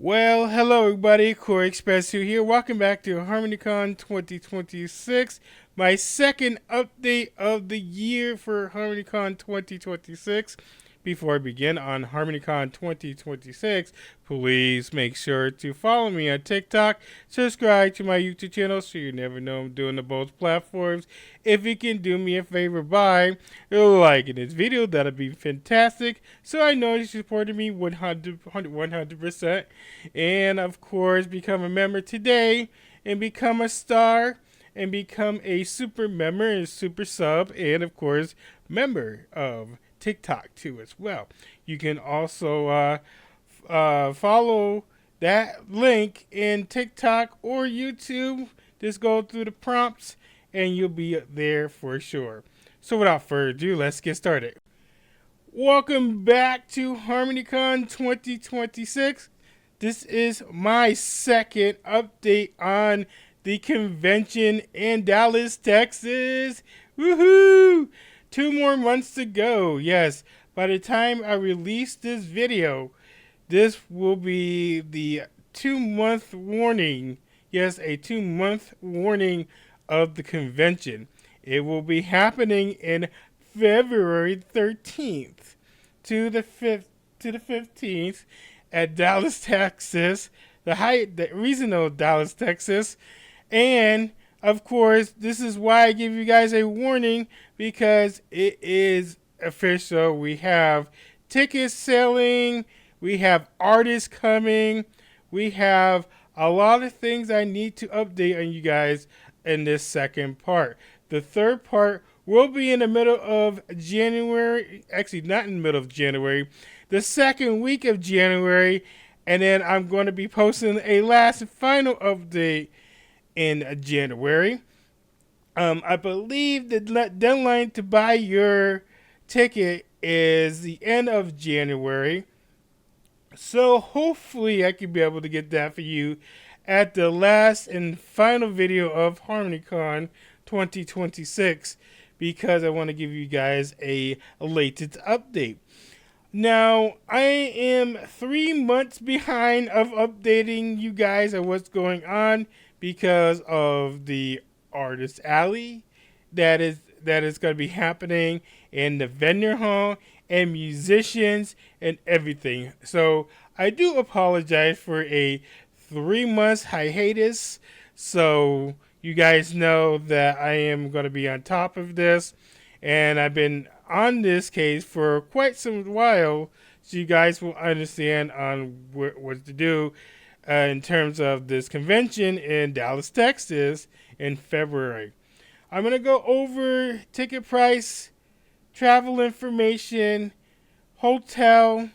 Well, hello everybody, Koreyexpress2 here. Welcome back to HarmonyCon 2026, my second update of the year for HarmonyCon 2026. Before I begin on HarmonyCon 2026, please make sure to follow me on TikTok, subscribe to my YouTube channel so you never know I'm doing the both platforms. If you can do me a favor by liking this video, that'd be fantastic. So I know you supported me 100%. And of course, become a member today and become a star and become a super member and super sub and of course member of TikTok too as well. You can also follow that link in TikTok or YouTube. Just go through the prompts and you'll be there for sure. So without further ado, let's get started. Welcome back to HarmonyCon 2026. This is my second update on the convention in Dallas, Texas. Woohoo! 2 more months to go. Yes, by the time I release this video, this will be the 2-month warning. Yes, a 2-month warning of the convention. It will be happening in February 13th to the 15th at Dallas, Texas. The regional Dallas, Texas. And of course, this is why I give you guys a warning, because it is official. We have tickets selling, we have artists coming, we have a lot of things I need to update on you guys in this second part. The third part will be in the middle of January, actually not in the middle of January, the second week of January, and then I'm going to be posting a last and final update in January. I believe the deadline to buy your ticket is the end of January. So hopefully I can be able to get that for you at the last and final video of HarmonyCon 2026, because I want to give you guys a latest update. Now, I am 3 months behind of updating you guys on what's going on because of the Artist Alley that is going to be happening in the vendor hall and musicians and everything. So I do apologize for a 3 months hiatus. So you guys know that I am going to be on top of this, and I've been on this case for quite some while, so you guys will understand on what to do in terms of this convention in Dallas, Texas in February. I'm going to go over ticket price, travel information, hotel.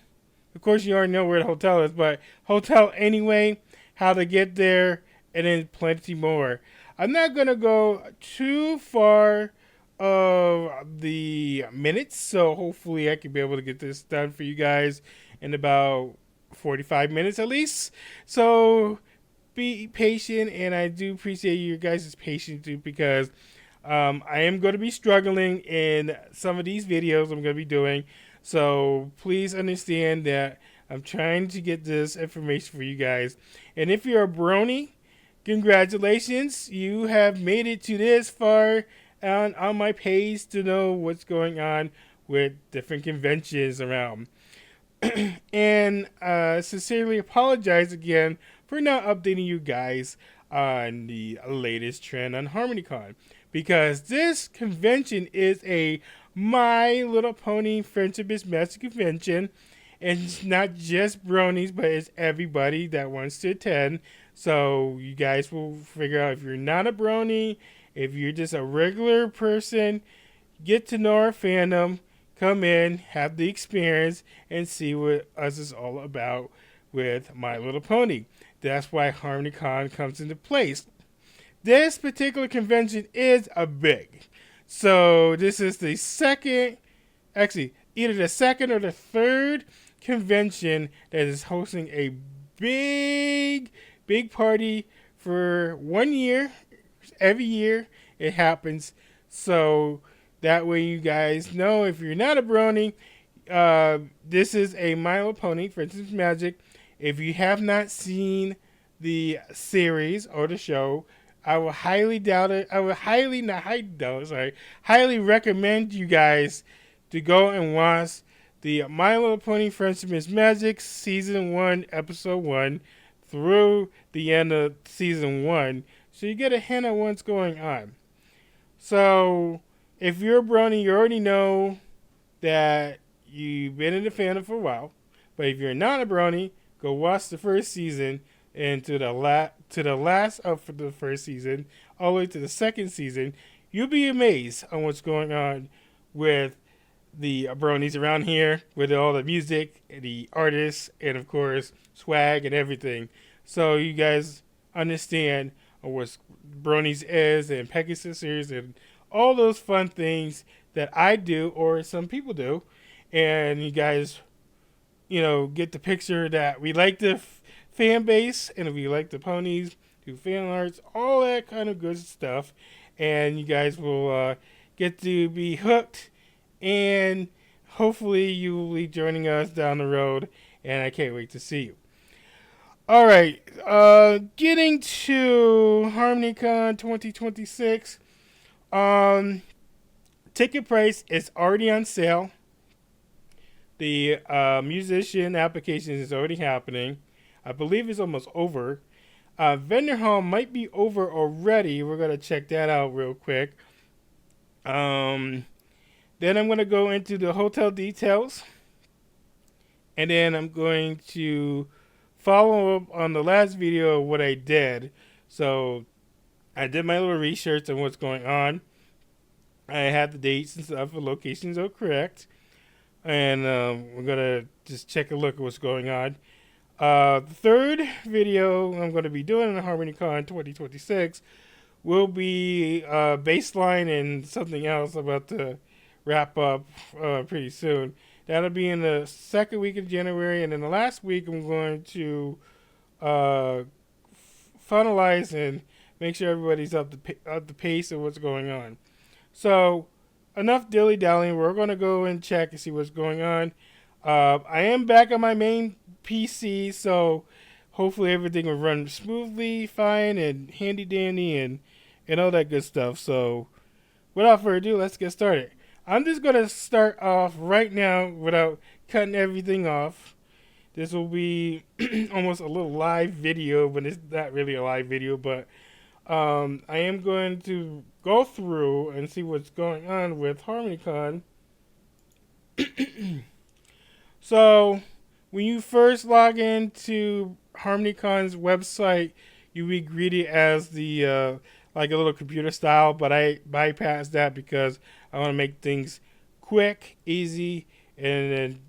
Of course, you already know where the hotel is, but hotel anyway, how to get there, and then plenty more. I'm not going to go too far of the minutes, so hopefully I can be able to get this done for you guys in about 45 minutes at least. So be patient, and I do appreciate you guys' patience too, because I am going to be struggling in some of these videos I'm going to be doing. So please understand that I'm trying to get this information for you guys. And if you're a brony, congratulations, you have made it to this far on my page to know what's going on with different conventions around. And sincerely apologize again for not updating you guys on the latest trend on HarmonyCon, because this convention is a My Little Pony Friendship is Magic convention, and it's not just bronies, but it's everybody that wants to attend. So you guys will figure out if you're not a brony, if you're just a regular person, get to know our fandom, come in, have the experience, and see what us is all about with My Little Pony. That's why HarmonyCon comes into place. This particular convention is a big. So this is the second, actually either the second or the third convention that is hosting a big party for 1 year. Every year it happens. So that way you guys know, if you're not a brony, this is a My Little Pony, for instance, Magic, If you have not seen the series or the show, I will highly doubt it. I would highly not highly doubt. Sorry, highly recommend you guys to go and watch the My Little Pony Friendship is Magic season 1, episode 1, through the end of season 1, so you get a hint of what's going on. So, if you're a brony, you already know that you've been in the fandom for a while. But if you're not a brony, go watch the first season and to the last of the first season, all the way to the second season. You'll be amazed on what's going on with the bronies around here, with all the music, the artists, and of course swag and everything. So you guys understand what bronies is and Pegasus and all those fun things that I do or some people do, and you guys, get the picture that we like the fan base and we like the ponies, do fan arts, all that kind of good stuff, and you guys will get to be hooked, and hopefully you will be joining us down the road, and I can't wait to see you. All right, getting to HarmonyCon 2026. Ticket price is already on sale. The musician application is already happening. I believe it's almost over. Vendor hall might be over already. We're going to check that out real quick. Then I'm going to go into the hotel details. And then I'm going to follow up on the last video of what I did. So I did my little research on what's going on. I had the dates and stuff, the locations are correct. And we're going to just check a look at what's going on. The third video I'm going to be doing in HarmonyCon 2026 will be baseline and something else about to wrap up pretty soon. That'll be in the second week of January. And then the last week I'm going to finalize and make sure everybody's up the pace of what's going on. So, enough dilly-dallying. We're going to go and check and see what's going on. I am back on my main PC, so hopefully everything will run smoothly, fine, and handy-dandy, and all that good stuff. So, without further ado, let's get started. I'm just going to start off right now without cutting everything off. This will be almost a little live video, but it's not really a live video, but I am going to go through and see what's going on with HarmonyCon. So, when you first log into HarmonyCon's website, you'll be greeted as the like a little computer style, but I bypassed that because I want to make things quick, easy, and then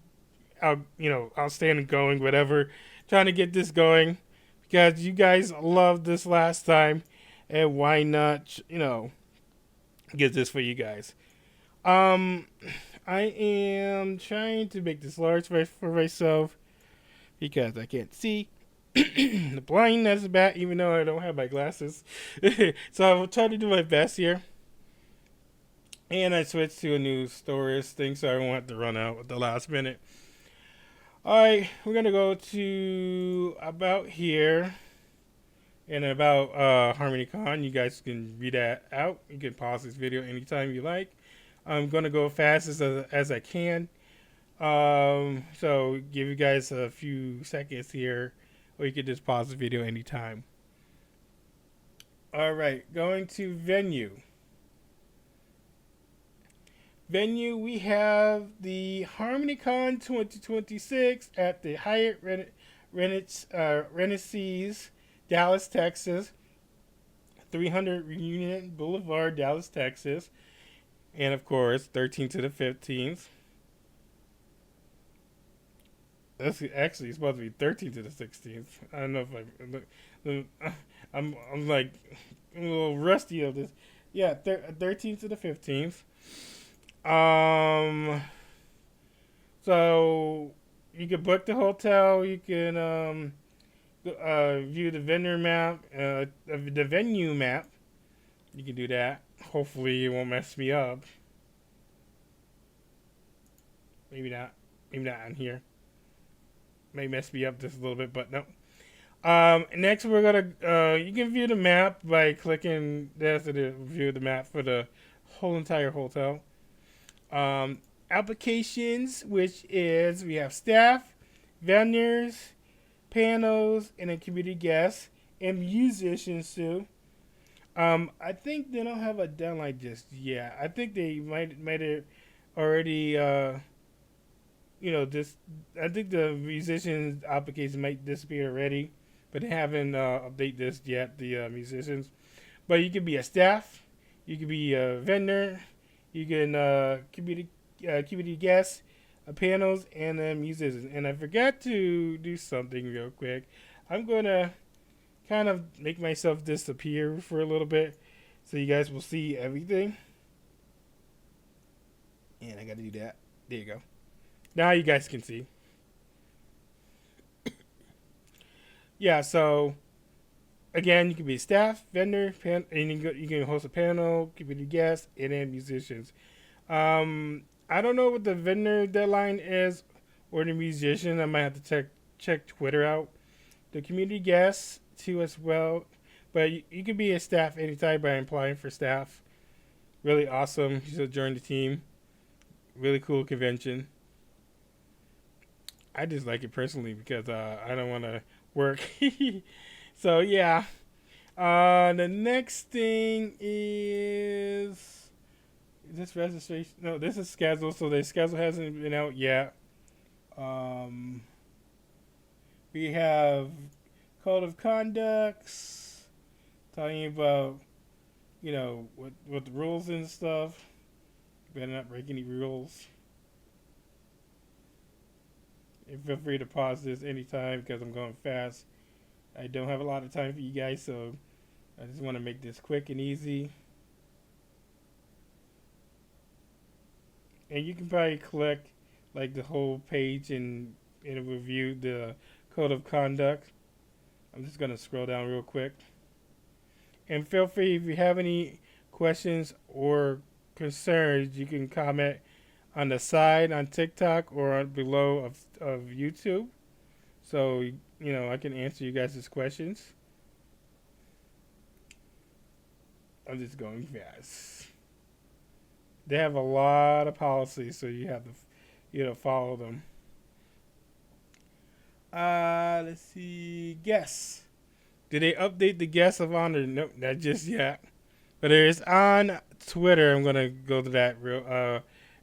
outstanding going, whatever. Trying to get this going because you guys loved this last time. And why not, get this for you guys? I am trying to make this large for myself because I can't see. The blindness is bad, even though I don't have my glasses. So I will try to do my best here. And I switched to a new storage thing, so I won't have to run out at the last minute. Alright, we're going to go to about here. And about HarmonyCon, you guys can read that out. You can pause this video anytime you like. I'm going to go fast as I can. So give you guys a few seconds here, or you can just pause the video anytime. Alright, going to venue. Venue, we have the HarmonyCon 2026 at the Hyatt Renaissance, Dallas, Texas, 300 Reunion Boulevard, Dallas, Texas, and of course, 13th to the 15th. That's actually supposed to be 13th to the 16th. I don't know if I'm like a little rusty of this. Yeah, 13th to the 15th. So you can book the hotel. You can view the vendor map, the venue map. You can do that. Hopefully it won't mess me up. Maybe not on here. may mess me up just a little bit, but no. Next, we're gonna you can view the map by clicking this to view the map for the whole entire hotel. Applications, which is we have staff, vendors, panels, and then community guests and musicians too. I think they don't have a deadline just yet. I think they might have already this. I think the musicians application might disappear already, but they haven't update this yet. The musicians, but you could be a staff, you could be a vendor, you can community guests, panels, and musicians. And I forgot to do something real quick. I'm gonna kind of make myself disappear for a little bit, so you guys will see everything. And I gotta do that. There you go. Now you guys can see. Yeah, so again, you can be staff, vendor, and you can host a panel, community guests, and then musicians. I don't know what the vendor deadline is or the musician. I might have to check Twitter out. The community guests too as well, but you can be a staff anytime by applying for staff. Really awesome. You should join the team. Really cool convention. I just like it personally because I don't want to work. So yeah. The next thing is this registration. No, this is scheduled. So the schedule hasn't been out yet. We have code of conducts, talking about what the rules and stuff. Better not break any rules. And feel free to pause this anytime because I'm going fast. I don't have a lot of time for you guys, so I just want to make this quick and easy. And you can probably click like the whole page and review the code of conduct. I'm just going to scroll down real quick. And feel free, if you have any questions or concerns, you can comment on the side on TikTok or below of YouTube. So, I can answer you guys' questions. I'm just going fast. They have a lot of policies, so you have to, follow them. Let's see. Guests. Did they update the guests of honor? Nope, not just yet. But it is on Twitter. I'm gonna go to that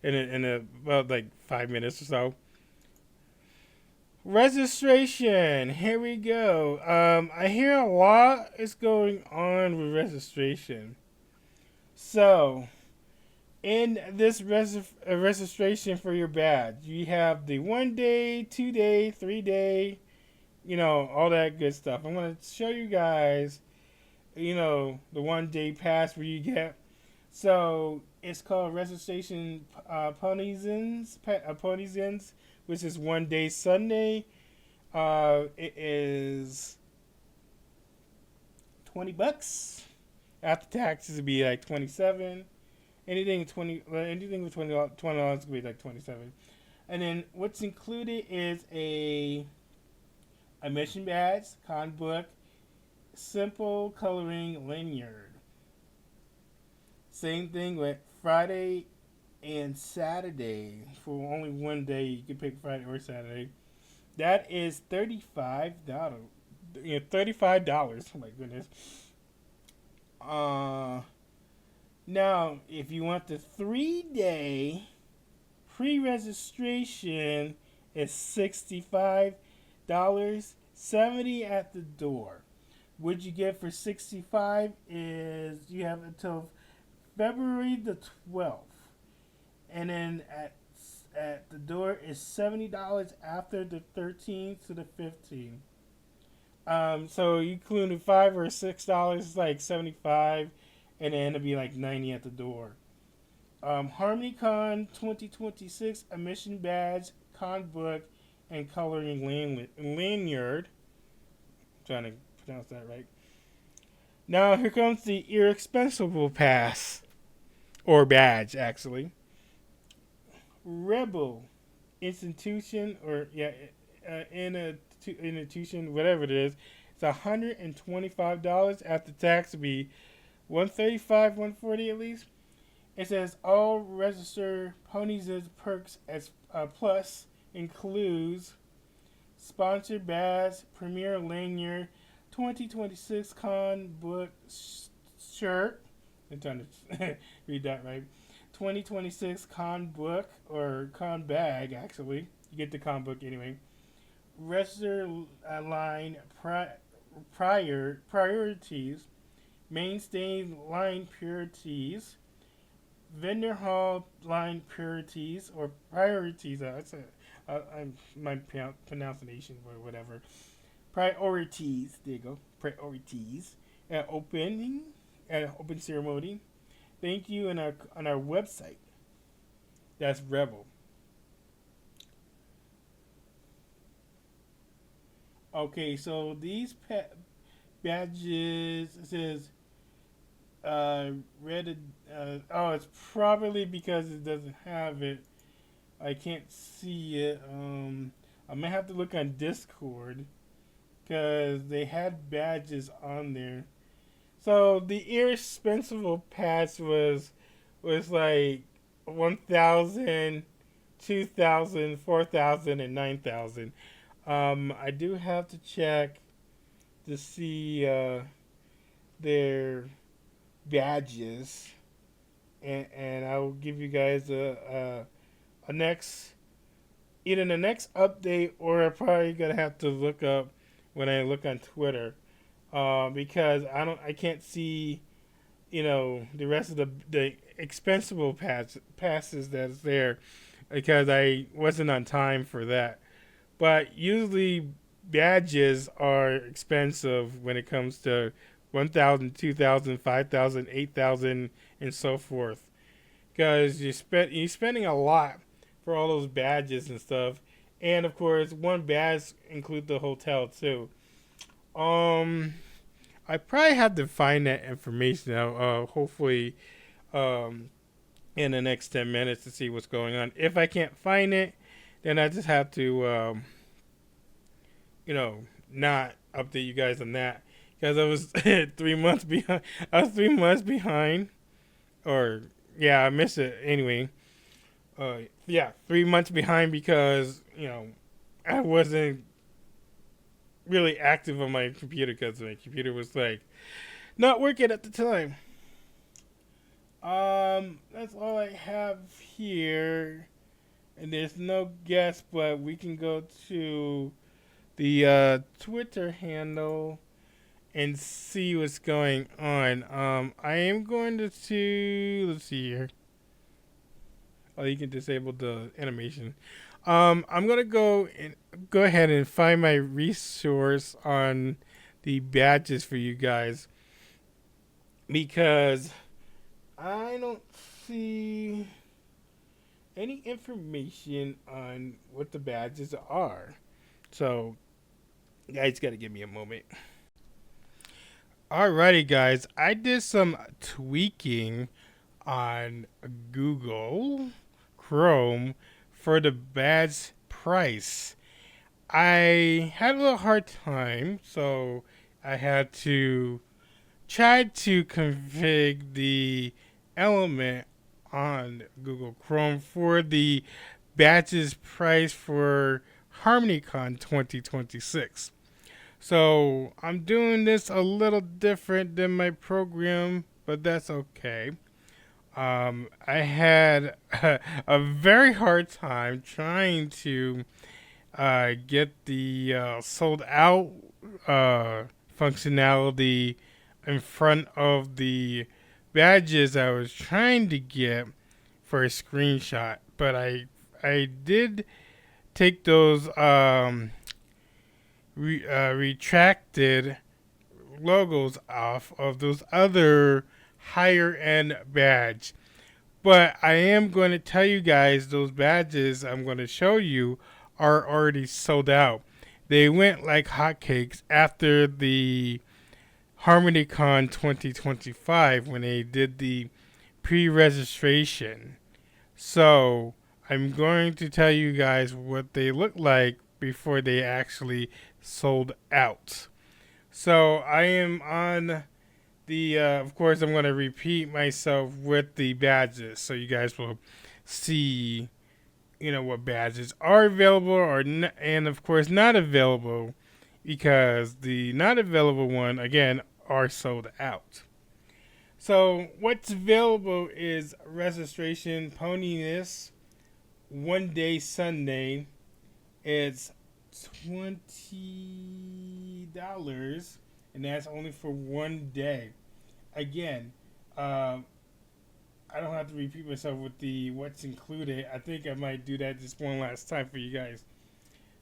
in about like 5 minutes or so. Registration. Here we go. I hear a lot is going on with registration. So, in this registration for your badge, you have the 1 day, 2 day, 3 day, all that good stuff. I'm going to show you guys, the 1 day pass where you get. So it's called registration Ponies, which is 1 day Sunday. It is $20. After taxes, it'd be like $27. Anything with $20 could be like $27. And then what's included is a mission badge, con book, simple coloring lanyard. Same thing with Friday and Saturday. For only 1 day, you can pick Friday or Saturday. That is $35. $35. Oh my goodness. Now, if you want the 3 day pre-registration, it's $65, $70 at the door. What you get for $65 is you have until February the 12th, and then at the door is $70 after the 13th to the 15th. So you include $5 or $6, it's like $75, and then it'll be like $90 at the door. HarmonyCon 2026 admission badge, con book, and coloring lanyard. I'm trying to pronounce that right. Now here comes the irresponsable pass, or badge actually. Rebel institution, or institution, whatever it is, it's $125 after tax. Would be 135, 140 at least. It says all register ponies perks as plus includes sponsored badge, premier lanyard, 2026 con book shirt. I'm trying to read that right. 2026 con book or con bag, actually. You get the con book anyway. Register line priorities, mainstay line purities, vendor hall line purities or priorities. My pronunciation or whatever. Priorities. There you go. Priorities. Open ceremony. Thank you on our website. That's Rebel. Okay, so these badges, it says it's probably because it doesn't have it. I can't see it. I might have to look on Discord because they had badges on there. So the irresponsible patch was like 1,000, 2,000, 4,000, and 9,000. I do have to check to see their badges, and I will give you guys a next, either the next update, or I'm probably gonna have to look up when I look on Twitter, because I can't see, the rest of the expensible passes that's there, because I wasn't on time for that. But usually badges are expensive when it comes to 1,000, 2,000, 5,000, 8,000, and so forth. Because you're spending a lot for all those badges and stuff. And of course, one badge includes the hotel too. I probably have to find that information out. Hopefully, in the next 10 minutes to see what's going on. If I can't find it, then I just have to, not update you guys on that, because I was 3 months behind. I was 3 months behind, or yeah, I missed it anyway. 3 months behind because I wasn't really active on my computer because my computer was like not working at the time. That's all I have here, and there's no guest, but we can go to the Twitter handle and see what's going on. I am going to let's see here. Oh, you can disable the animation. I'm gonna go ahead and find my resource on the badges for you guys, because I don't see any information on what the badges are. So, guys, gotta give me a moment. Alrighty, guys, I did some tweaking on Google Chrome for the badge price. I had a little hard time, so I had to try to configure the element on Google Chrome for the badges price for HarmonyCon 2026. So I'm doing this a little different than my program, but that's okay. I had a very hard time trying to get the sold out functionality in front of the badges I was trying to get for a screenshot. But I did take those retracted logos off of those other higher end badge. But I am going to tell you guys those badges I'm going to show you are already sold out. They went like hotcakes after the HarmonyCon 2025 when they did the pre-registration. So I'm going to tell you guys what they look like before they actually sold out. So I am on the, of course, I'm going to repeat myself with the badges so you guys will see, what badges are available and of course not available, because the not available one, again, are sold out. So what's available is registration poniness, 1 day Sunday. It's $20, and that's only for 1 day. Again, I don't have to repeat myself with the what's included. I think I might do that just one last time for you guys.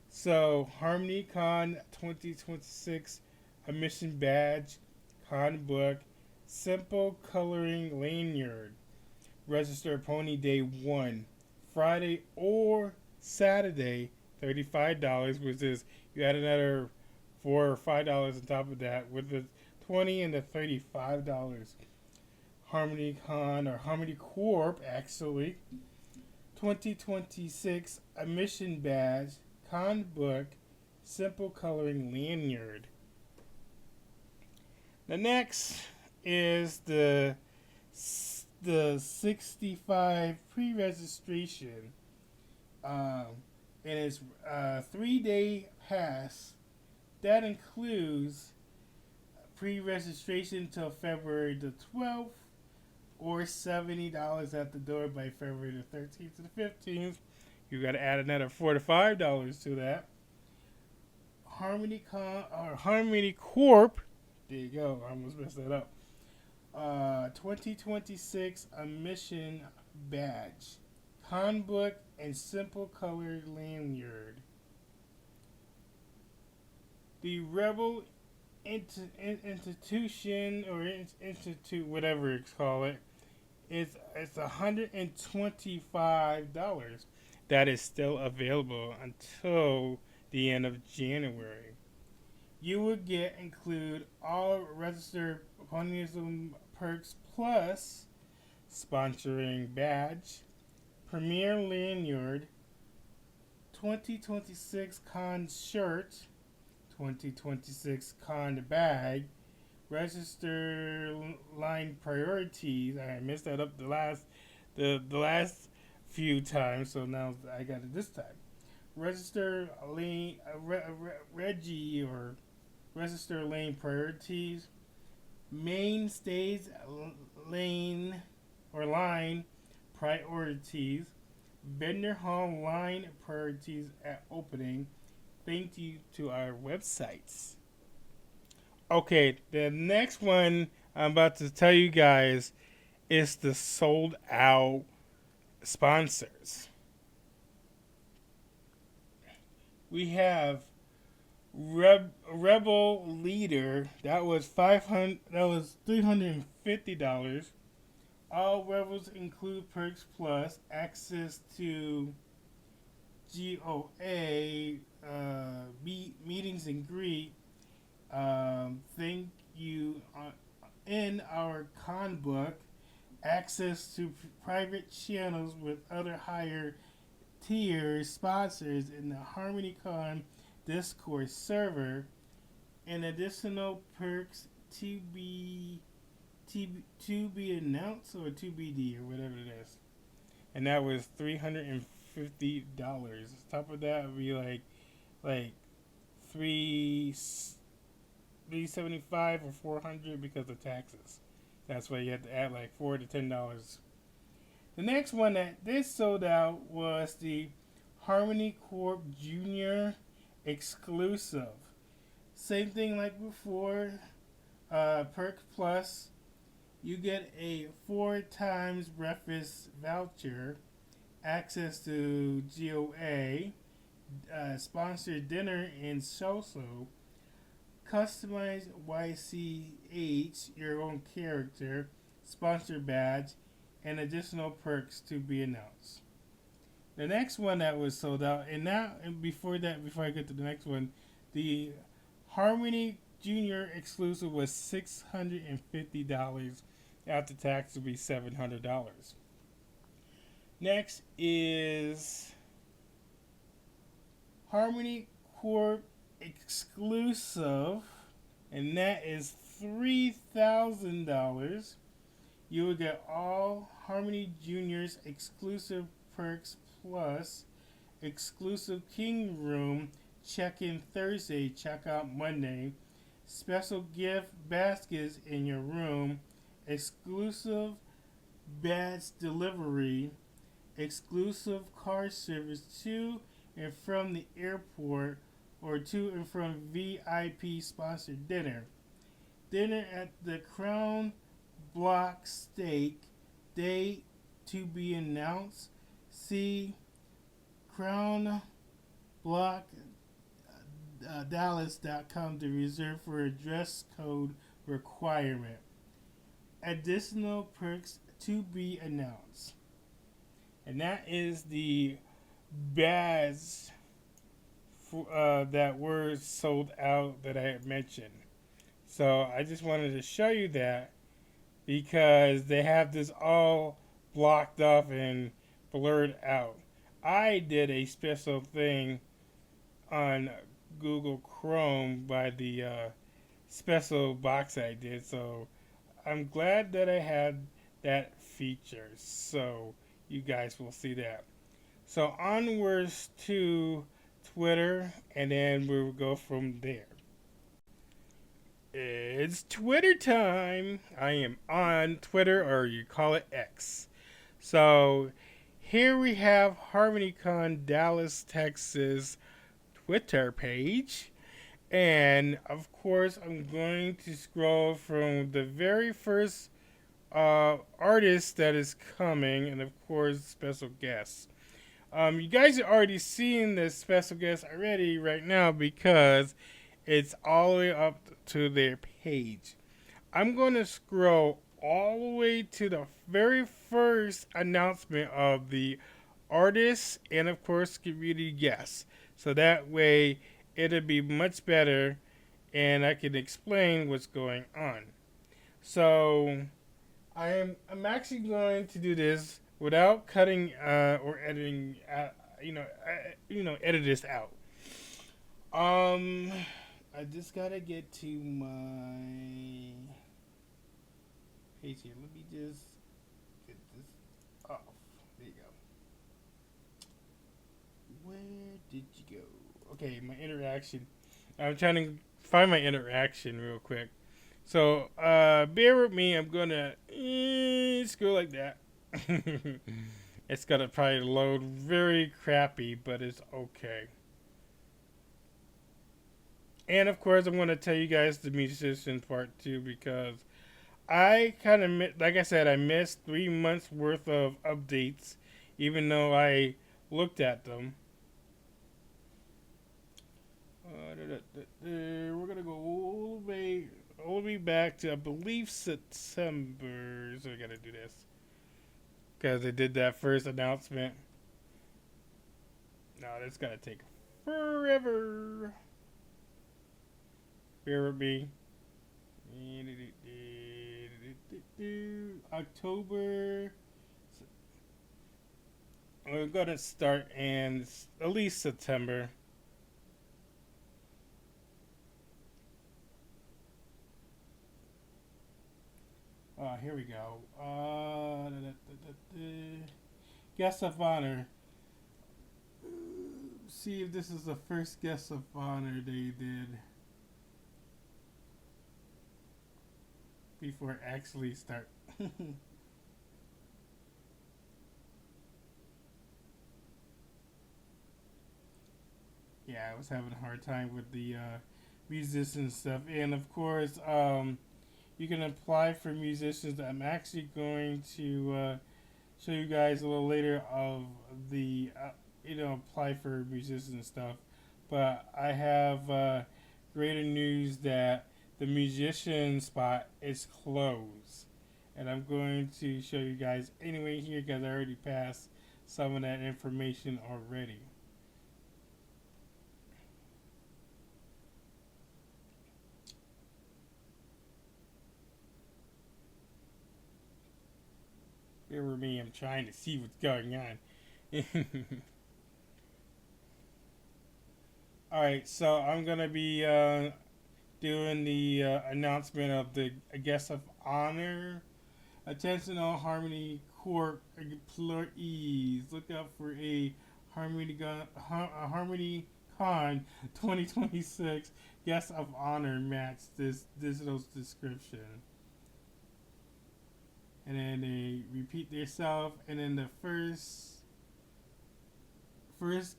So, HarmonyCon 2026 admission badge, con book, simple coloring lanyard, register pony day 1, Friday or Saturday, $35, which is you add another $4 or $5 on top of that with the $20 and the $35. HarmonyCon or Harmony Corp actually 2026 admission badge, con book, simple coloring lanyard. The next is the 65 pre-registration. And it's a 3-day pass that includes pre-registration until February the 12th, or $70 at the door by February the 13th to the 15th. You got to add another $4 to $5 to that. HarmonyCon or Harmony Corp. There you go. I almost messed that up. 2026 admission badge, con book, and simple colored lanyard. The Rebel institution or institute, whatever it's called, it's $125. That is still available until the end of January. You will include all registered Ponyism perks plus sponsoring badge, premier lanyard, 2026 con shirt, 2026 con bag, register line priorities. I messed that up the last few times, so now I got it this time. Register lane Reggie or register lane priorities, mainstays lane or line priorities, vendor hall line priorities at opening. Thank you to our websites. Okay, the next one I'm about to tell you guys is the sold out sponsors. We have Rebel Leader. That was $350. All Rebels include perks plus access to GOA meetings and greet. Thank you in our con book, access to private channels with other higher tier sponsors in the HarmonyCon Discord server, and additional perks to be announced or to BD or whatever it is. And that was $350. Top of that would be like $375 or $400 because of taxes. That's why you have to add like $4 to $10. The next one that this sold out was the Harmony Corp Junior exclusive. Same thing like before. Perk plus, you get a 4 times breakfast voucher, access to GOA, sponsored dinner in Soso, customized YCH, your own character, sponsored badge, and additional perks to be announced. The next one that was sold out, and before I get to the next one, the Harmony Junior exclusive was $650. After tax would be $700. Next is Harmony Corp exclusive, and that is $3,000. You will get all Harmony Juniors exclusive perks plus exclusive King Room check-in Thursday, check-out Monday, special gift baskets in your room, exclusive badge delivery, exclusive car service to and from the airport or to and from VIP sponsored dinner. Dinner at the Crown Block Steak, date to be announced. See crownblockdallas.com to reserve for a dress code requirement. Additional perks to be announced. And that is the bags that were sold out that I had mentioned. So I just wanted to show you that because they have this all blocked off and blurred out. I did a special thing on Google Chrome by the special box I did, so I'm glad that I had that feature, so you guys will see that. So onwards to Twitter, and then we'll go from there. It's Twitter time. I am on Twitter, or you call it X. So here we have HarmonyCon Dallas, Texas Twitter page. And of course, I'm going to scroll from the very first artist that is coming, and of course, special guests. You guys are already seeing the special guest already right now because it's all the way up to their page. I'm going to scroll all the way to the very first announcement of the artists and, of course, community guests. So that way it'll be much better and I can explain what's going on. So I'm actually going to do this without cutting or editing, edit this out. I just gotta get to my page here. Let me just get this off. There you go. Where did you go? Okay, my interaction. I'm trying to find my interaction real quick. So, bear with me. I'm gonna scroll like that. It's gonna probably load very crappy, but it's okay. And of course, I'm gonna tell you guys the musician part too because I kind of, like I said, I missed 3 months worth of updates, even though I looked at them. We're gonna go all the way back to, I believe, September. So we gotta do this because they did that first announcement. No, that's gonna take forever. Bear with me. October. We're gonna start in at least September. Here we go. Guest of honor. See if this is the first guest of honor they did before it actually start. Yeah, I was having a hard time with the musician stuff, and of course, you can apply for musicians. I'm actually going to show you guys a little later of the apply for musicians and stuff. But I have greater news that the musician spot is closed, and I'm going to show you guys anyway here because I already passed some of that information already. Bear with me, I'm trying to see what's going on. All right, so I'm gonna be doing the announcement of the guest of honor. Attention all Harmony Corp employees. Look out for a Harmony Con 2026 guest of honor match. This digital description, and then they repeat themselves. And then the first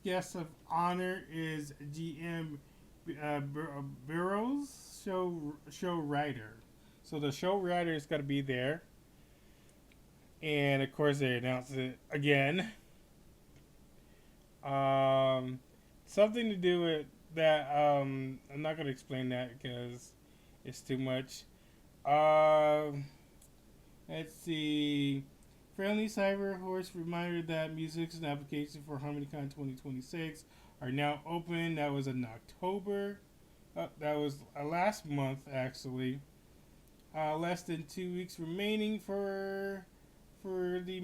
guest of honor is GM Burrows, show writer. So the show writer is gonna be there, and of course they announced it again. Um, Something to do with that. I'm not gonna explain that because it's too much. Um, let's see. Friendly Cyber Horse reminder that music and applications for HarmonyCon 2026 are now open. That was in October. That was last month, actually. Less than 2 weeks remaining for the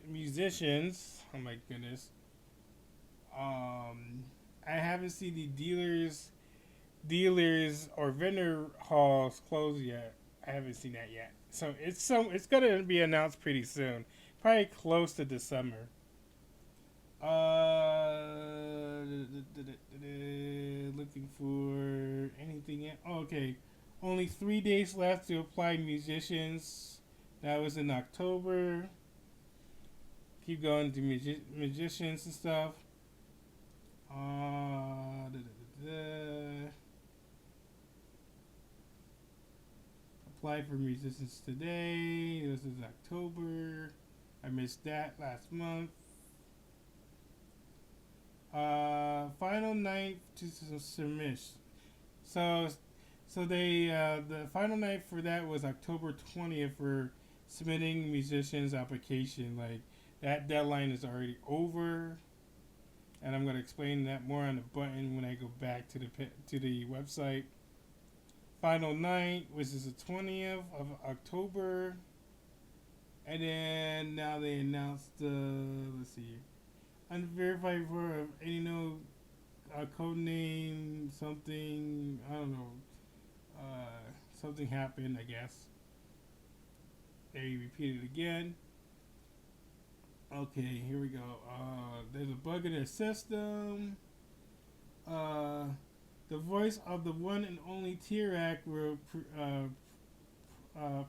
musicians. Oh my goodness. I haven't seen the dealers or vendor halls closed yet. I haven't seen that yet. So it's gonna be announced pretty soon, probably close to December. Looking for anything. Oh, okay, only 3 days left to apply musicians. That was in October. Keep going to musicians and stuff. Apply for musicians today. This is October. I missed that last month. Final night to submit. So they the final night for that was October 20th for submitting musicians application. Like that deadline is already over, and I'm gonna explain that more on the button when I go back to the website. Final night, which is the 20th of October, and then now they announced let's see, unverified for any code name something, I don't know, something happened, I guess. They repeated again. Okay, here we go. There's a bug in their system. The voice of the one and only T-Rack will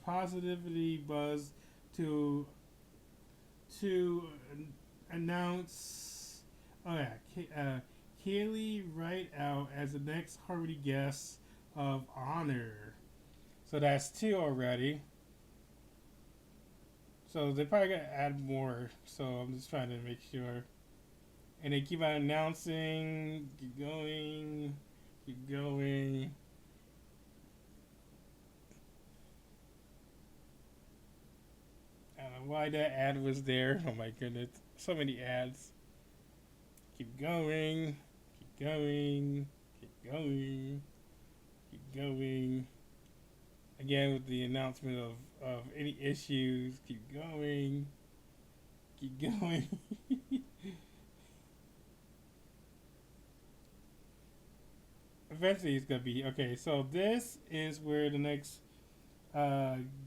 positively buzz to announce Kaylee Wright out as the next Harmony guest of honor. So that's 2 already. So they probably gotta add more. So I'm just trying to make sure. And they keep on announcing, keep going. I don't know why that ad was there. Oh my goodness. So many ads. Keep going. Again with the announcement of any issues. Keep going. Eventually it's gonna be okay. So this is where the next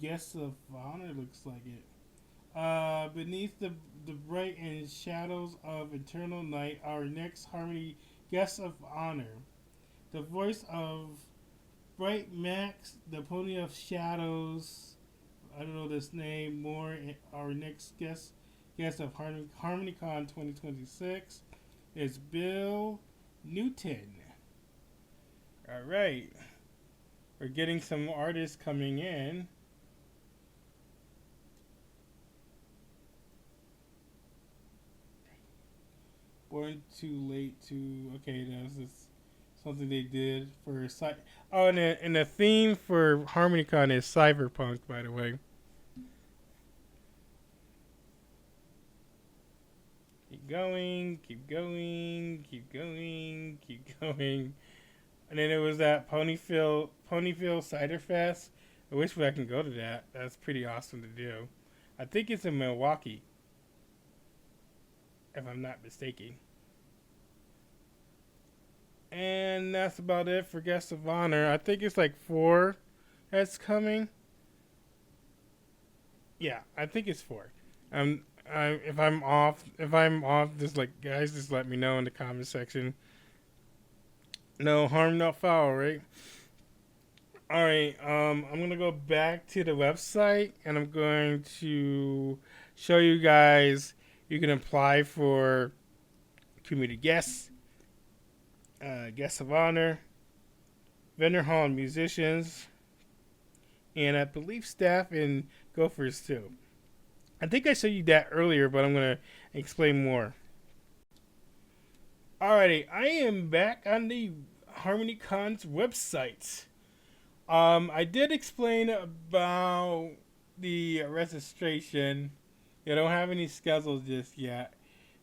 guest of honor looks like it. Beneath the bright and shadows of eternal night, our next Harmony guest of honor, the voice of Bright Max, the Pony of Shadows. I don't know this name more. Our next guest of HarmonyCon 2026 is Bill Newton. All right, we're getting some artists coming in. Born Too Late to okay. That's just something they did for Oh, and the theme for HarmonyCon is cyberpunk, by the way. Keep going. And then there was that Ponyville Cider Fest. I wish I can go to that. That's pretty awesome to do. I think it's in Milwaukee, if I'm not mistaken. And that's about it for guest of honor. I think it's like 4 that's coming. Yeah, I think it's 4. Um, if I'm off, just like guys, just let me know in the comment section. No harm, no foul, right? All right. I'm gonna go back to the website and I'm going to show you guys. You can apply for community guests, guests of honor, vendor hall and musicians, and I believe staff and gophers too. I think I showed you that earlier, but I'm gonna explain more. Alrighty, I am back on the HarmonyCon's website. I did explain about the registration. They don't have any schedules just yet.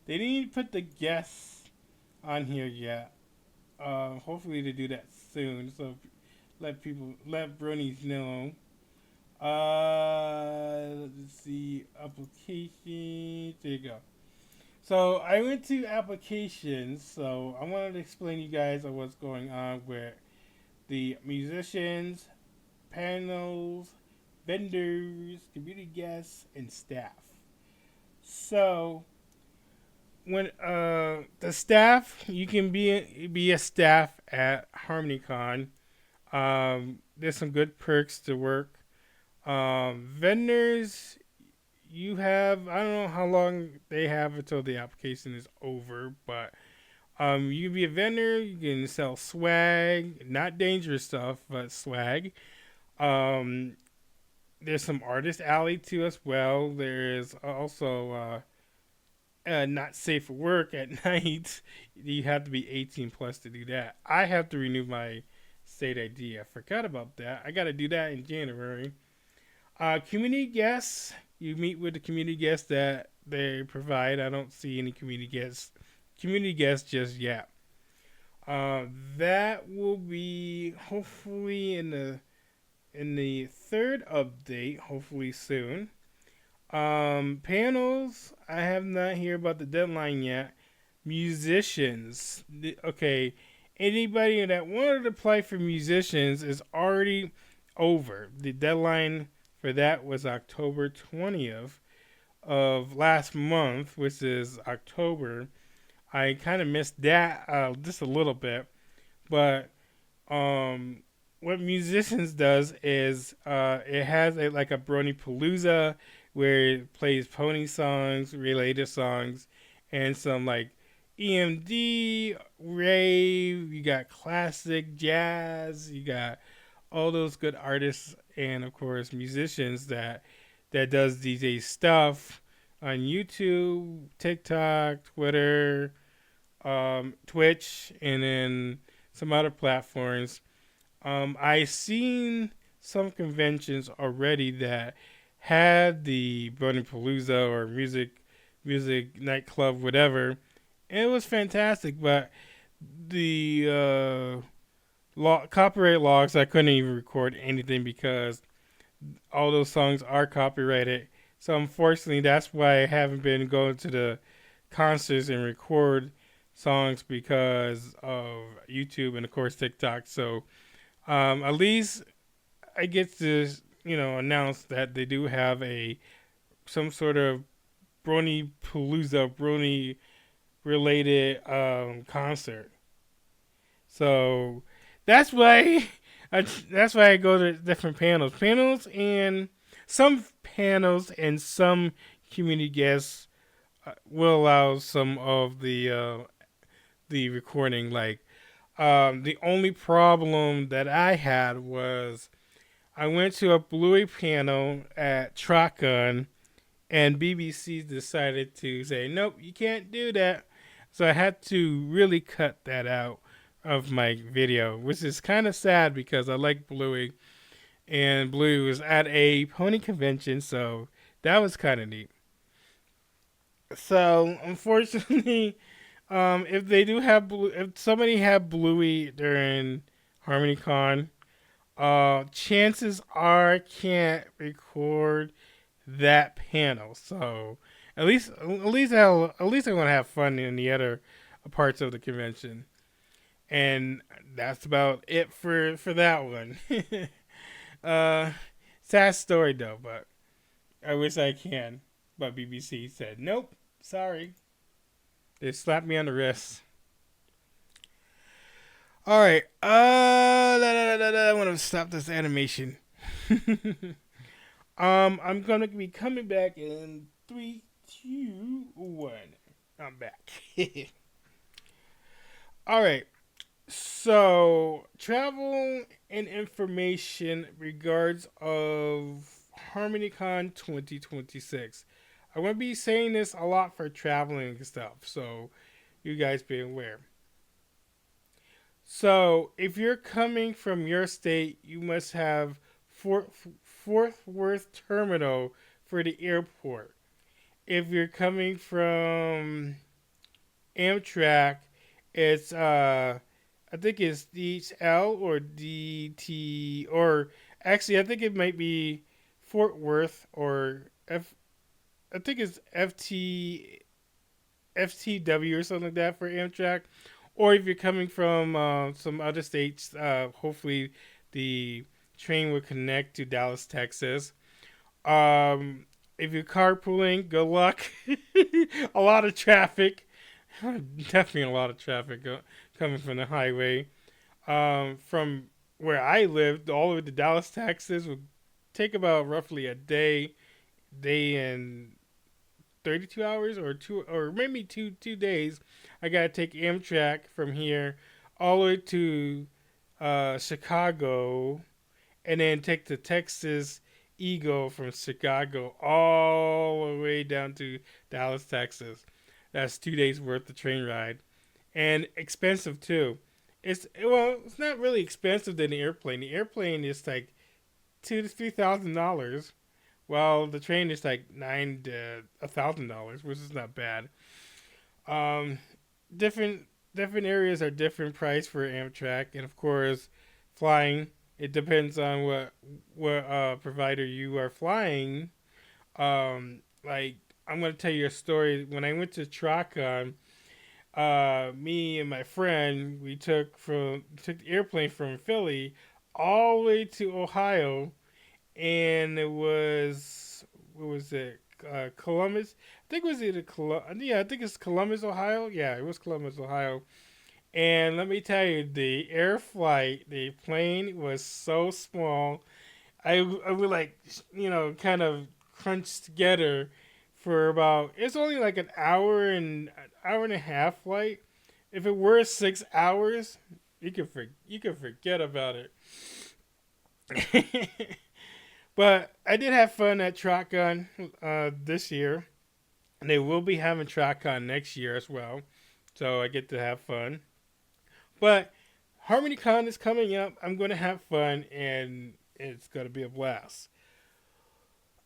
They didn't put the guests on here yet. Hopefully they do that soon. So let bronies know. Let's see, applications. There you go. So I went to applications. So I wanted to explain to you guys what's going on with the musicians, panels, vendors, community guests, and staff. So when the staff, you can be a staff at HarmonyCon. There's some good perks to work. Vendors, you have, I don't know how long they have until the application is over, but you can be a vendor. You can sell swag, not dangerous stuff, but swag. Um, there's some artist alley too as well. There's also not safe for work at night. You have to be 18 plus to do that. I have to renew my state ID. I forgot about that. I got to do that in January. Community guests. You meet with the community guests that they provide. I don't see any community guests just yet. That will be hopefully in the third update, hopefully soon. Panels, I have not heard about the deadline yet. Musicians, okay, anybody that wanted to apply for musicians is already over. The deadline for that was October 20th of last month, which is October. I kind of missed that just a little bit, but um, what musicians does is it has like a Brony Palooza where it plays pony songs, related songs, and some like EMD, rave. You got classic jazz. You got all those good artists, and of course musicians that does DJ stuff on YouTube, TikTok, Twitter, Twitch, and then some other platforms. I've seen some conventions already that had the Burning Palooza or music nightclub, whatever. And it was fantastic, but the copyright logs, I couldn't even record anything because all those songs are copyrighted. So unfortunately, that's why I haven't been going to the concerts and record songs because of YouTube and of course TikTok. So at least I get to announce that they do have some sort of Brony Palooza Brony related concert. So that's why I go to different panels and some community guests will allow some of the recording. Like the only problem that I had was I went to a Bluey panel at TrotCon and BBC decided to say nope, you can't do that. So I had to really cut that out of my video, which is kind of sad because I like Bluey, and Bluey was at a pony convention, so that was kind of neat. So unfortunately, if they do have if somebody had Bluey during HarmonyCon, chances are I can't record that panel. So at least I'm gonna have fun in the other parts of the convention. And that's about it for that one. uh, sad story though, but I wish I can. But BBC said nope, sorry. They slapped me on the wrist. All right. I want to stop this animation. I'm gonna be coming back in 3, 2, 1. I'm back. All right. So travel and information regards of HarmonyCon 2026. I'm gonna be saying this a lot for traveling and stuff, so you guys be aware. So if you're coming from your state, you must have Fort Worth Terminal for the airport. If you're coming from Amtrak, it's I think it's DHL or DT, or actually I think it might be Fort Worth or F. I think it's FTW or something like that for Amtrak. Or if you're coming from some other states, hopefully the train will connect to Dallas, Texas. Um, if you're carpooling, good luck. A lot of traffic. Definitely a lot of traffic coming from the highway. From where I lived all the way to Dallas, Texas would take about roughly a day and 32 hours, or two, or maybe two days. I gotta take Amtrak from here all the way to Chicago, and then take the Texas Eagle from Chicago all the way down to Dallas, Texas. That's 2 days worth of train ride, and expensive too. It's not really expensive than the airplane. The airplane is like $2,000 to $3,000, while the train is like $9,000 to $1,000, which is not bad. Um, different different areas are different price for Amtrak, and of course, flying. It depends on what provider you are flying. Like I'm gonna tell you a story. When I went to Tracon, me and my friend we took the airplane from Philly all the way to Ohio, and it was what was it? Columbus. I think it was either yeah, I think it's Columbus, Ohio. Yeah, it was Columbus, Ohio. And let me tell you, the air flight, the plane was so small. I would like kind of crunched together for about. It's only like an hour and a half flight. If it were 6 hours, you could forget about it. But I did have fun at TrotCon this year, and they will be having TrotCon next year as well. So I get to have fun. But HarmonyCon is coming up. I'm going to have fun, and it's going to be a blast.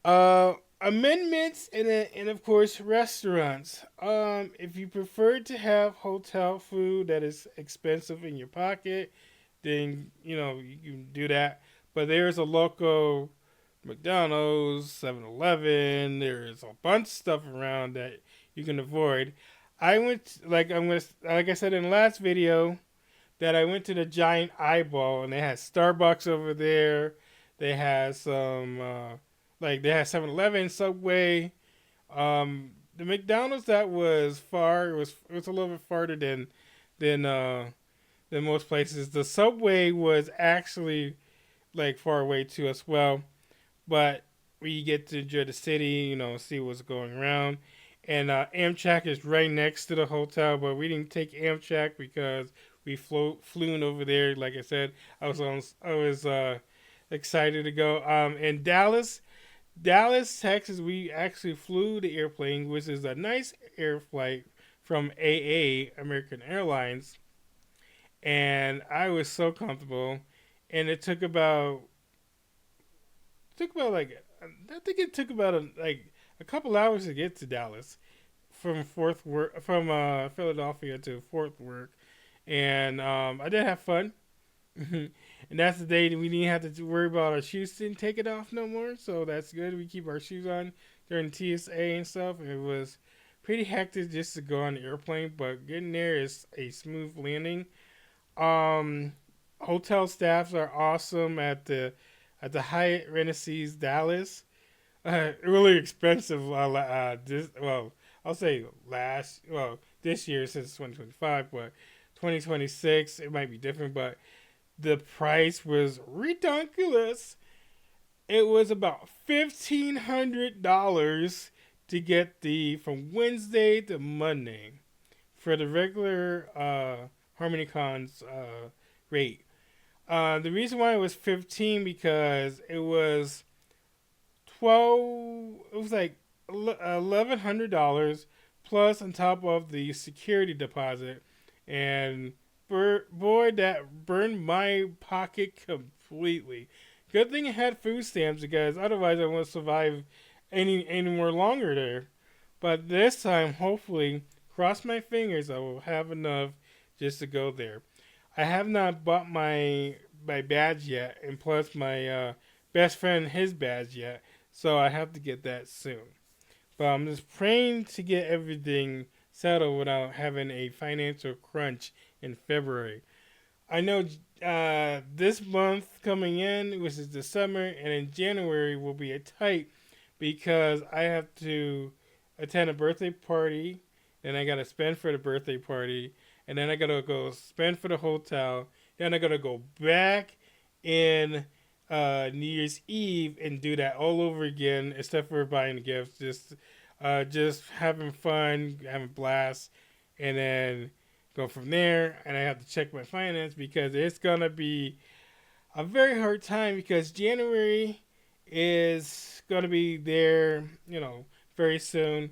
Amendments and of course restaurants. If you prefer to have hotel food that is expensive in your pocket, then you can do that. But there's a local McDonald's, 7-Eleven. There's a bunch of stuff around that you can avoid. I went like I said in the last video that I went to the Giant Eyeball, and they had Starbucks over there. They had some they had 7-Eleven, Subway. The McDonald's that was far. It was a little bit farther than than most places. The Subway was actually like far away too as well, but we get to enjoy the city, see what's going around. And Amtrak is right next to the hotel, but we didn't take Amtrak because we flew over there. Like I said, I was excited to go. In Dallas, Texas, we actually flew the airplane, which is a nice air flight from American Airlines, and I was so comfortable. And it took about like I think it took about a couple hours to get to Dallas from Philadelphia to Fort Worth, and I did have fun. And that's the day that we didn't have to worry about our shoes didn't take it off no more. So that's good. We keep our shoes on during TSA and stuff. It was pretty hectic just to go on the airplane, but getting there is a smooth landing. Um, Hotel staffs are awesome at the Hyatt Renaissance Dallas. Really expensive. I'll say this year since 2025, but 2026 it might be different. But the price was ridiculous. It was about $1,500 to get the from Wednesday to Monday for the regular HarmonyCon's rate. The reason why it was 15 because it was 12. It was like $1,100 plus on top of the security deposit, and boy, that burned my pocket completely. Good thing it had food stamps because otherwise I wouldn't survive any more longer there. But this time, hopefully, cross my fingers, I will have enough just to go there. I have not bought my badge yet, and plus my best friend his badge yet, so I have to get that soon. But I'm just praying to get everything settled without having a financial crunch in February. I know this month coming in, which is December, and in January will be a tight because I have to attend a birthday party, then I gotta spend for the birthday party, and then I gotta go spend for the hotel, then I gotta go back in New Year's Eve and do that all over again, except for buying gifts, just having fun, having a blast, and then go from there. And I have to check my finance because it's gonna be a very hard time because January is gonna be there, very soon.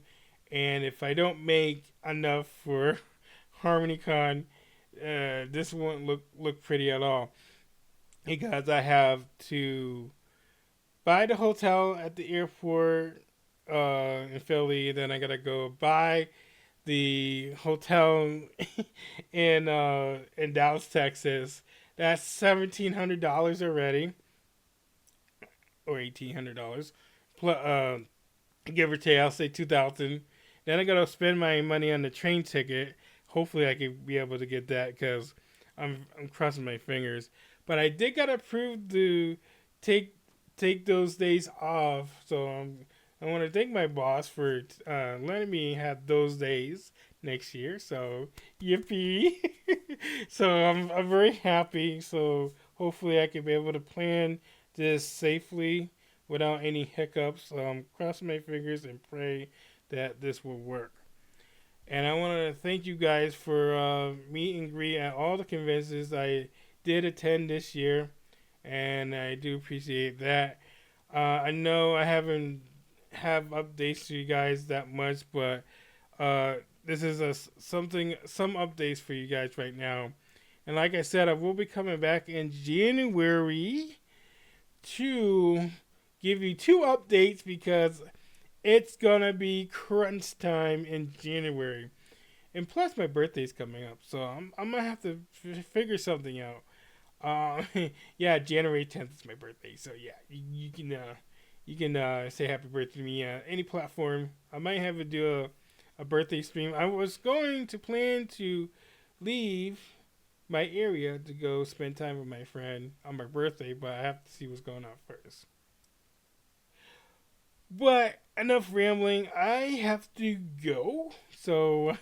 And if I don't make enough for HarmonyCon, this won't look pretty at all because I have to buy the hotel at the airport in Philly. Then I gotta go buy the hotel in Dallas, Texas. That's $1,700 already, or $1,800, plus give or take. I'll say 2,000. Then I gotta spend my money on the train ticket. Hopefully, I can be able to get that because I'm crossing my fingers. But I did get approved to take take those days off, so I want to thank my boss for letting me have those days next year. So yippee! So I'm very happy. So hopefully I can be able to plan this safely without any hiccups. So I'm crossing my fingers and pray that this will work. And I want to thank you guys for meet and greet at all the conventions I did attend this year, and I do appreciate that. I know I haven't have updates to you guys that much, but uh, this is some updates for you guys right now. And like I said, I will be coming back in January to give you two updates because it's gonna be crunch time in January. And plus, my birthday's coming up, so I'm gonna have to figure something out. Yeah, January 10th is my birthday, so yeah, you can say happy birthday to me any platform. I might have to do a birthday stream. I was going to plan to leave my area to go spend time with my friend on my birthday, but I have to see what's going on first. But enough rambling. I have to go. So,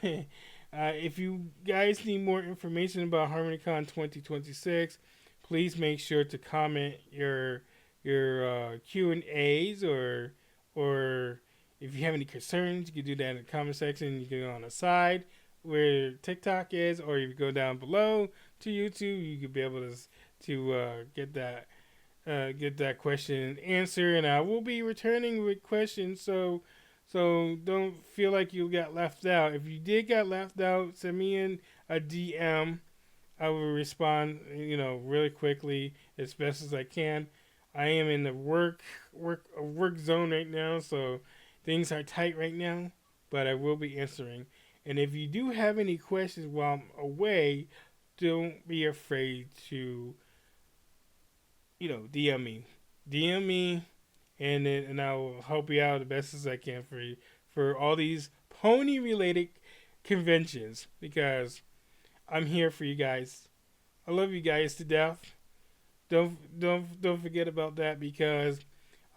if you guys need more information about HarmonyCon 2026, please make sure to comment your Q and A's or if you have any concerns, you can do that in the comment section. You can go on the side where TikTok is, or if you go down below to YouTube, you could be able to get that question and answer, and I will be returning with questions. So don't feel like you got left out. If you did get left out, send me in a DM. I will respond, really quickly as best as I can. I am in the work zone right now, so things are tight right now, but I will be answering. And if you do have any questions while I'm away, don't be afraid to DM me. DM me, and I will help you out the best as I can for you for all these pony related conventions because I'm here for you guys I love you guys to death. Don't forget about that, because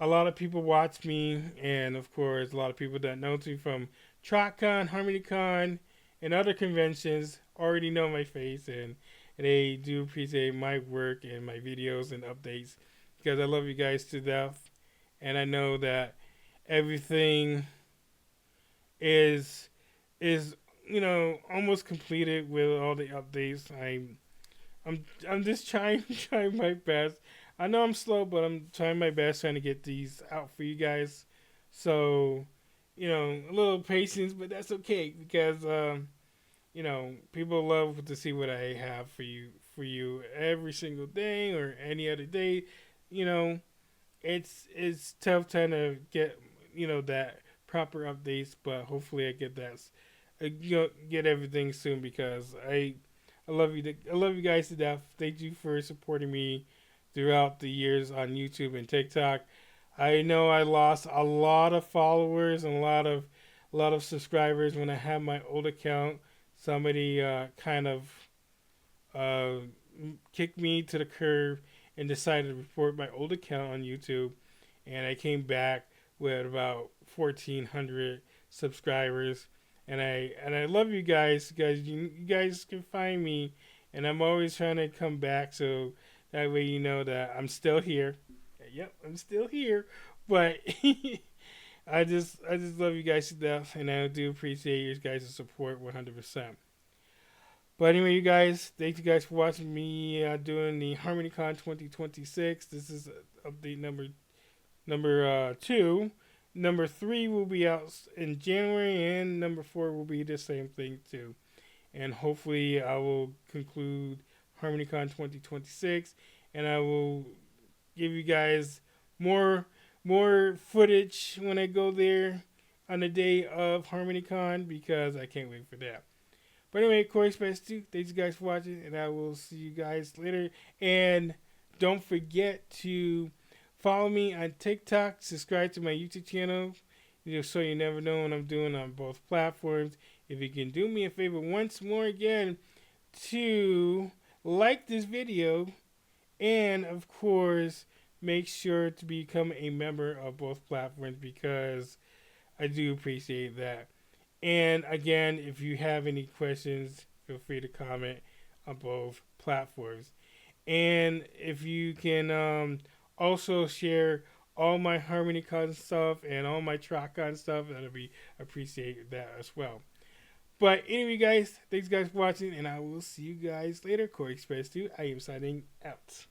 a lot of people watch me, and of course, a lot of people that know me from TrotCon, HarmonyCon, and other conventions already know my face, and they do appreciate my work and my videos and updates, because I love you guys to death, and I know that everything is is almost completed with all the updates. I'm just trying trying my best. I know I'm slow, but I'm trying my best trying to get these out for you guys. So, a little patience, but that's okay, because people love to see what I have for you every single day or any other day. You know, it's tough trying to get that proper updates, but hopefully I get that get everything soon, because I love you. I love you guys to death. Thank you for supporting me throughout the years on YouTube and TikTok. I know I lost a lot of followers and a lot of subscribers when I had my old account. Somebody kind of uh, kicked me to the curb and decided to report my old account on YouTube, and I came back with about 1,400 subscribers. And I love you guys. You guys can find me, and I'm always trying to come back, so that way you know that I'm still here. Yep, I'm still here. But I just love you guys to death, and I do appreciate you guys' support 100%. But anyway, you guys, thank you guys for watching me doing the HarmonyCon 2026. This is update number 2. Number 3 will be out in January, and number 4 will be the same thing too. And hopefully, I will conclude HarmonyCon 2026, and I will give you guys more footage when I go there on the day of HarmonyCon, because I can't wait for that. But anyway, Koreyexpress2, thanks you guys for watching, and I will see you guys later. And don't forget to follow me on TikTok, subscribe to my YouTube channel, so you never know what I'm doing on both platforms. If you can do me a favor once more again to like this video, and of course, make sure to become a member of both platforms, because I do appreciate that. And again, if you have any questions, feel free to comment on both platforms. And if you can also share all my HarmonyCon stuff and all my TrotCon stuff, that'll be appreciate that as well. But anyway, guys, thanks guys for watching, and I will see you guys later. Koreyexpress2, I am signing out.